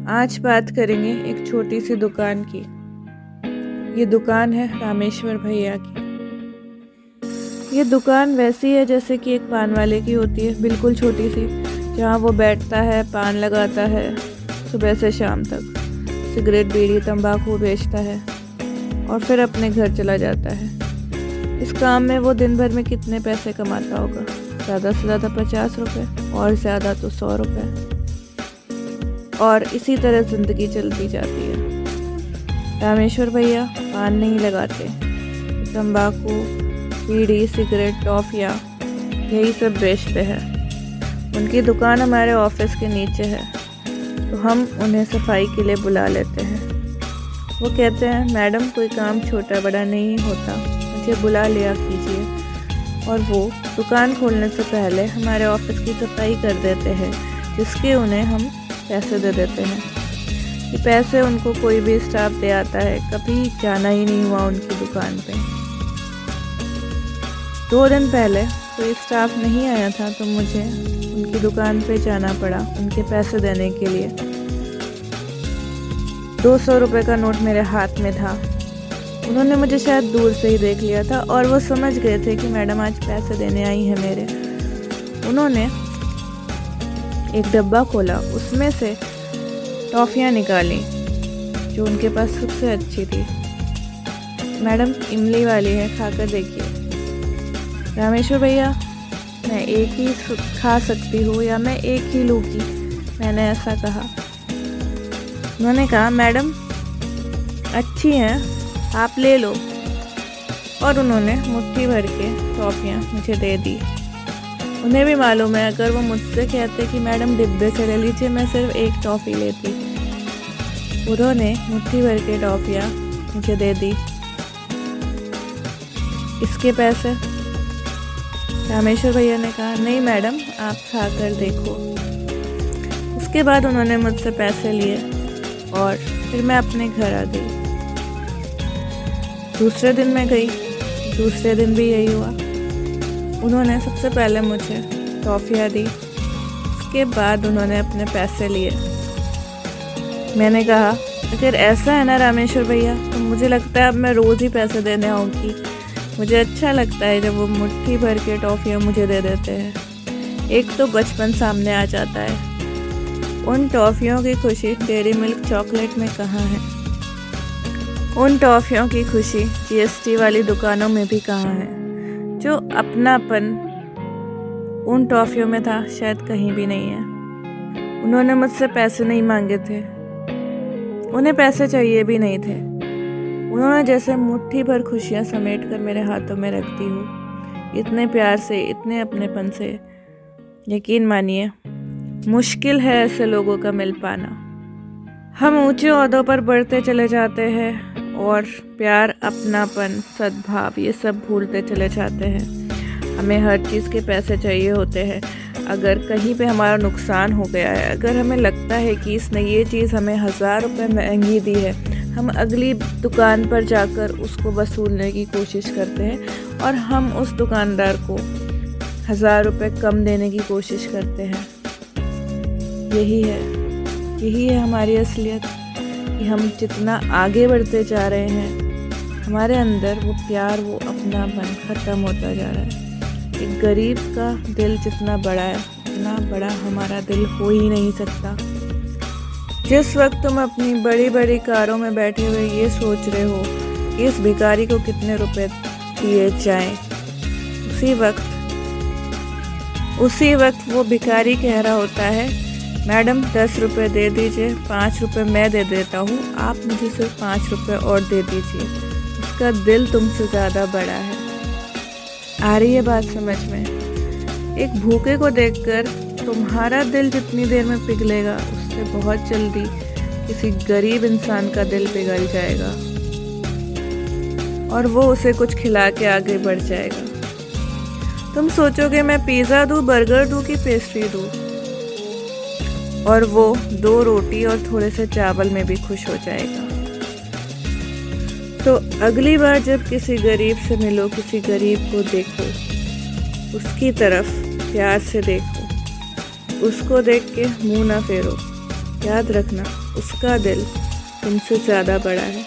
आज बात करेंगे एक छोटी सी दुकान की। ये दुकान है रामेश्वर भैया की। ये दुकान वैसी है जैसे कि एक पान वाले की होती है, बिल्कुल छोटी सी, जहाँ वो बैठता है, पान लगाता है, सुबह से शाम तक सिगरेट बीड़ी तंबाकू बेचता है और फिर अपने घर चला जाता है। इस काम में वो दिन भर में कितने पैसे कमाता होगा? ज़्यादा से ज़्यादा 50 रुपये और ज़्यादा तो 100 रुपये। और इसी तरह ज़िंदगी चलती जाती है। रामेश्वर भैया पान नहीं लगाते, तंबाकू बीड़ी सिगरेट टॉफ़ियाँ यही सब बेचते हैं। उनकी दुकान हमारे ऑफिस के नीचे है, तो हम उन्हें सफाई के लिए बुला लेते हैं। वो कहते हैं, मैडम कोई काम छोटा बड़ा नहीं होता, मुझे बुला लिया कीजिए। और वो दुकान खोलने से पहले हमारे ऑफिस की सफाई कर देते हैं, जिसके उन्हें हम पैसे दे देते हैं। ये पैसे उनको कोई भी स्टाफ दे आता है, कभी जाना ही नहीं हुआ उनकी दुकान पे। 2 दिन पहले कोई स्टाफ नहीं आया था, तो मुझे उनकी दुकान पे जाना पड़ा उनके पैसे देने के लिए। 200 रुपये का नोट मेरे हाथ में था। उन्होंने मुझे शायद दूर से ही देख लिया था और वो समझ गए थे कि मैडम आज पैसे देने आई हैं मेरे। उन्होंने एक डब्बा खोला, उसमें से टॉफ़ियाँ निकाली जो उनके पास सबसे अच्छी थी। मैडम इमली वाली है, खाकर देखिए। रामेश्वर भैया, मैं एक ही खा सकती हूँ या मैं एक ही लूँगी? मैंने ऐसा कहा। उन्होंने कहा, मैडम अच्छी हैं, आप ले लो। और उन्होंने मुट्ठी भर के टॉफ़ियाँ मुझे दे दी। उन्हें भी मालूम है, अगर वो मुझसे कहते कि मैडम डिब्बे से ले लीजिए, मैं सिर्फ एक टॉफ़ी लेती। उन्होंने मुट्ठी भर के टॉफ़ियाँ मुझे दे दी। इसके पैसे? रामेश्वर भैया ने कहा, नहीं मैडम, आप खा कर देखो। उसके बाद उन्होंने मुझसे पैसे लिए और फिर मैं अपने घर आ गई। दूसरे दिन मैं गई, दूसरे दिन भी यही हुआ। उन्होंने सबसे पहले मुझे टॉफ़ियाँ दी, उसके बाद उन्होंने अपने पैसे लिए। मैंने कहा, अगर ऐसा है ना रामेश्वर भैया, तो मुझे लगता है अब मैं रोज़ ही पैसे देने आऊँगी। मुझे अच्छा लगता है जब वो मुट्ठी भर के टॉफ़ियाँ मुझे दे देते हैं। एक तो बचपन सामने आ जाता है। उन टॉफ़ियों की खुशी डेयरी मिल्क चॉकलेट में कहाँ है? उन टॉफ़ियों की खुशी GST वाली दुकानों में भी कहाँ है? जो अपनापन उन टॉफ़ियों में था, शायद कहीं भी नहीं है। उन्होंने मुझसे पैसे नहीं मांगे थे, उन्हें पैसे चाहिए भी नहीं थे। उन्होंने जैसे मुट्ठी भर खुशियाँ समेट कर मेरे हाथों में रख दी हो, इतने प्यार से, इतने अपनेपन से। यकीन मानिए, मुश्किल है ऐसे लोगों का मिल पाना। हम ऊंचे ओहदों पर बढ़ते चले जाते हैं और प्यार, अपनापन, सद्भाव ये सब भूलते चले जाते हैं। हमें हर चीज़ के पैसे चाहिए होते हैं। अगर कहीं पे हमारा नुकसान हो गया है, अगर हमें लगता है कि इसने ये चीज़ हमें 1000 रुपये महंगी दी है, हम अगली दुकान पर जाकर उसको वसूलने की कोशिश करते हैं और हम उस दुकानदार को 1000 रुपये कम देने की कोशिश करते हैं। यही है हमारी असलियत, कि हम जितना आगे बढ़ते जा रहे हैं, हमारे अंदर वो प्यार, वो अपनापन ख़त्म होता जा रहा है। एक गरीब का दिल जितना बड़ा है, उतना बड़ा हमारा दिल हो ही नहीं सकता। जिस वक्त तुम अपनी बड़ी बड़ी कारों में बैठे हुए ये सोच रहे हो कि इस भिखारी को कितने रुपए दिए जाएं, उसी वक्त वो भिखारी कह रहा होता है, मैडम 10 रुपये दे दीजिए, 5 रुपये मैं दे देता हूँ, आप मुझे सिर्फ 5 रुपये और दे दीजिए। उसका दिल तुमसे ज़्यादा बड़ा है। आ रही है बात समझ में? एक भूखे को देखकर तुम्हारा दिल जितनी देर में पिघलेगा, उससे बहुत जल्दी किसी गरीब इंसान का दिल पिघल जाएगा और वो उसे कुछ खिला के आगे बढ़ जाएगा। तुम सोचोगे मैं पिज़्ज़ा दूँ, बर्गर दूँ कि पेस्ट्री दूँ, और वो 2 रोटी और थोड़े से चावल में भी खुश हो जाएगा। तो अगली बार जब किसी गरीब से मिलो, किसी गरीब को देखो, उसकी तरफ प्यार से देखो, उसको देख के मुंह ना फेरो, याद रखना, उसका दिल तुमसे ज़्यादा बड़ा है।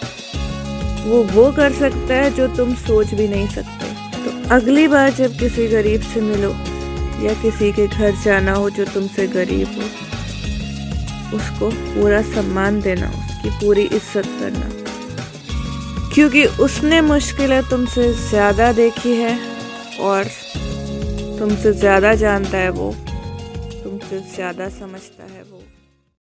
वो कर सकता है जो तुम सोच भी नहीं सकते। तो अगली बार जब किसी गरीब से मिलो या किसी के घर जाना हो जो तुमसे गरीब हो, उसको पूरा सम्मान देना, उसकी पूरी इज्जत करना, क्योंकि उसने मुश्किलें तुमसे ज़्यादा देखी है और तुमसे ज़्यादा जानता है वो, तुमसे ज़्यादा समझता है वो।